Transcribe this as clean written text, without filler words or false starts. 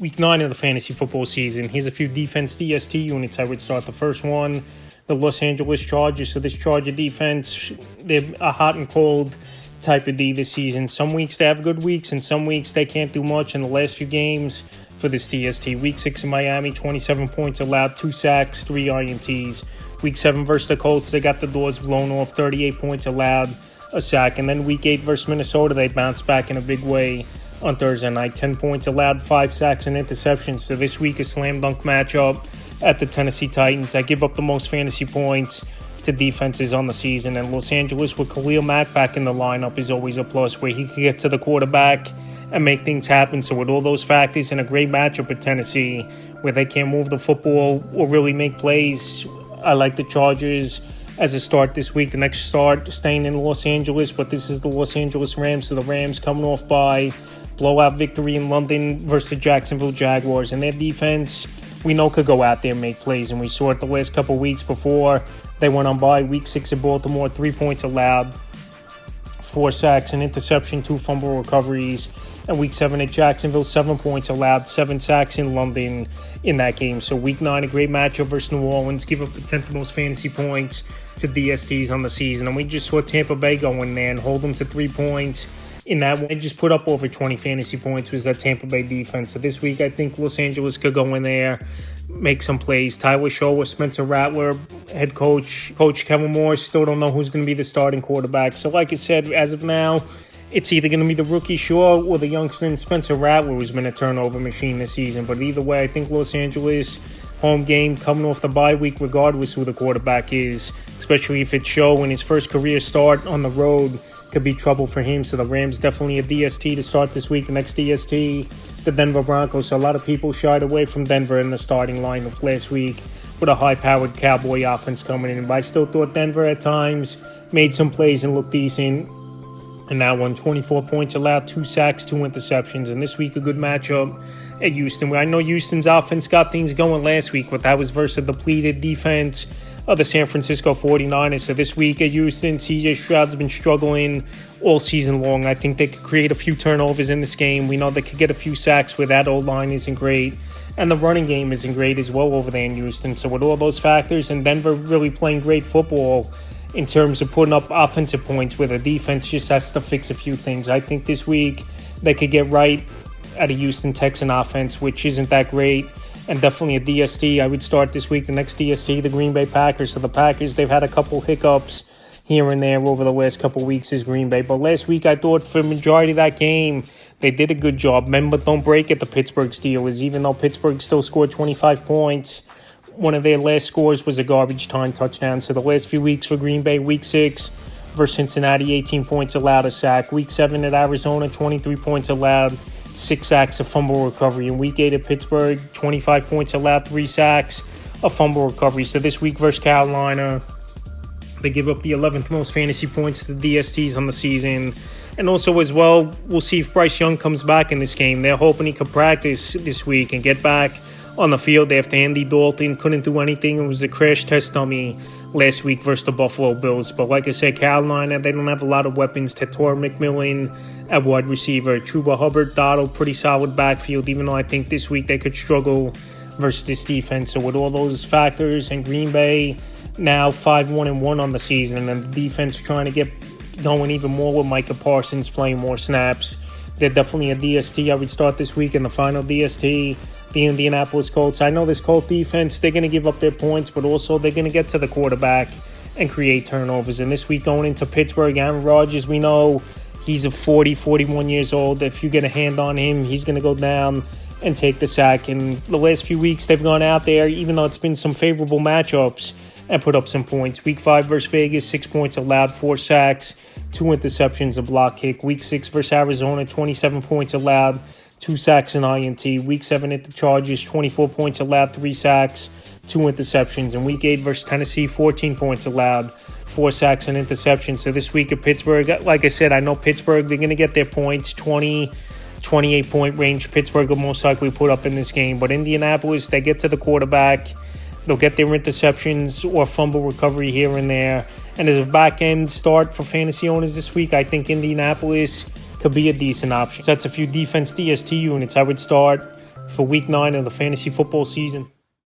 Week 9 of the fantasy football season. Here's a few defense DST units I would start. The first one, the Los Angeles Chargers. So this Charger defense, they're a hot and cold type of D this season. Some weeks they have good weeks, and some weeks they can't do much. In the last few games for this DST, Week 6 in Miami, 27 points allowed, 2 sacks, 3 INTs. Week 7 versus the Colts, they got the doors blown off, 38 points allowed, a sack. And then Week 8 versus Minnesota, they bounced back in a big way on Thursday night. 10 points allowed, 5 sacks and interceptions. So this week a slam dunk matchup at the Tennessee Titans that give up the most fantasy points to defenses on the season. And Los Angeles with Khalil Mack back in the lineup is always a plus, where he can get to the quarterback and make things happen. So with all those factors and a great matchup at Tennessee where they can't move the football or really make plays, I like the Chargers as a start this week. The next start, staying in Los Angeles, but this is the Los Angeles Rams. So the Rams coming off by blowout victory in London versus the Jacksonville Jaguars. And their defense, we know, could go out there and make plays. And we saw it the last couple weeks before they went on by. Week 6 in Baltimore, 3 points allowed, 4 sacks, an interception, 2 fumble recoveries. And Week 7 at Jacksonville, 7 points allowed, 7 sacks in London in that game. So Week 9, a great matchup versus New Orleans. Give up the 10th most fantasy points to DSTs on the season. And we just saw Tampa Bay go in there and hold them to 3 points in that one. They just put up over 20 fantasy points was that Tampa Bay defense. So this week, I think Los Angeles could go in there, make some plays. Tyler Shaw with Spencer Rattler, head coach Kevin Moore, still don't know who's going to be the starting quarterback. So like I said, as of now, it's either going to be the rookie Shaw or the youngster Spencer Rattler, who's been a turnover machine this season. But either way, I think Los Angeles, home game, coming off the bye week, regardless who the quarterback is, especially if it's Shaw in his first career start on the road, could be trouble for him. So the Rams definitely a DST to start this week. The next DST, the Denver Broncos. So a lot of people shied away from Denver in the starting lineup last week with a high-powered Cowboy offense coming in. But I still thought Denver at times made some plays and looked decent. And that one, 24 points allowed, 2 sacks, 2 interceptions. And this week, a good matchup at Houston, where I know Houston's offense got things going last week, but that was versus a depleted defense of the San Francisco 49ers. So this week at Houston, CJ Stroud's been struggling all season long. I think they could create a few turnovers in this game. We know they could get a few sacks where that O-line isn't great. And the running game isn't great as well over there in Houston. So with all those factors, and Denver really playing great football in terms of putting up offensive points, where the defense just has to fix a few things. I think this week they could get right at a Houston Texan offense, which isn't that great, and definitely a DST. I would start this week. The next DST, the Green Bay Packers. So the Packers, they've had a couple hiccups here and there over the last couple weeks as Green Bay. But last week, I thought for the majority of that game, they did a good job. Bend but don't break at the Pittsburgh Steelers, even though Pittsburgh still scored 25 points. One of their last scores was a garbage time touchdown. So the last few weeks for Green Bay, Week 6 versus Cincinnati, 18 points allowed, a sack. Week 7 at Arizona, 23 points allowed, 6 sacks, a fumble recovery. In Week 8 at Pittsburgh, 25 points allowed, 3 sacks, a fumble recovery. So this week versus Carolina, they give up the 11th most fantasy points to the DSTs on the season. And also as well, we'll see if Bryce Young comes back in this game. They're hoping he could practice this week and get back on the field after Andy Dalton couldn't do anything. It was a crash test dummy last week versus the Buffalo Bills. But like I said, Carolina, they don't have a lot of weapons. Tator McMillan at wide receiver. Chuba Hubbard, Donald, pretty solid backfield, even though I think this week they could struggle versus this defense. So with all those factors, and Green Bay now 5-1-1 on the season, and the defense trying to get going even more with Micah Parsons playing more snaps, they're definitely a DST I would start this week. In the final DST, the Indianapolis Colts. I know this Colt defense, they're going to give up their points, but also they're going to get to the quarterback and create turnovers. And this week going into Pittsburgh, Aaron Rodgers, we know he's 41 years old. If you get a hand on him, he's going to go down and take the sack. And the last few weeks, they've gone out there, even though it's been some favorable matchups, and put up some points. Week 5 versus Vegas, 6 points allowed, 4 sacks, 2 interceptions, a block kick. Week 6 versus Arizona, 27 points allowed, 2 sacks and INT. Week 7 at the Chargers, 24 points allowed, 3 sacks, 2 interceptions. And Week 8 versus Tennessee, 14 points allowed, 4 sacks and interceptions. So this week at Pittsburgh, like I said, I know Pittsburgh, they're going to get their points, 28-point range. Pittsburgh will most likely put up in this game. But Indianapolis, they get to the quarterback. They'll get their interceptions or fumble recovery here and there. And as a back-end start for fantasy owners this week, I think Indianapolis could be a decent option. So that's a few defense DST units I would start for Week 9 of the fantasy football season.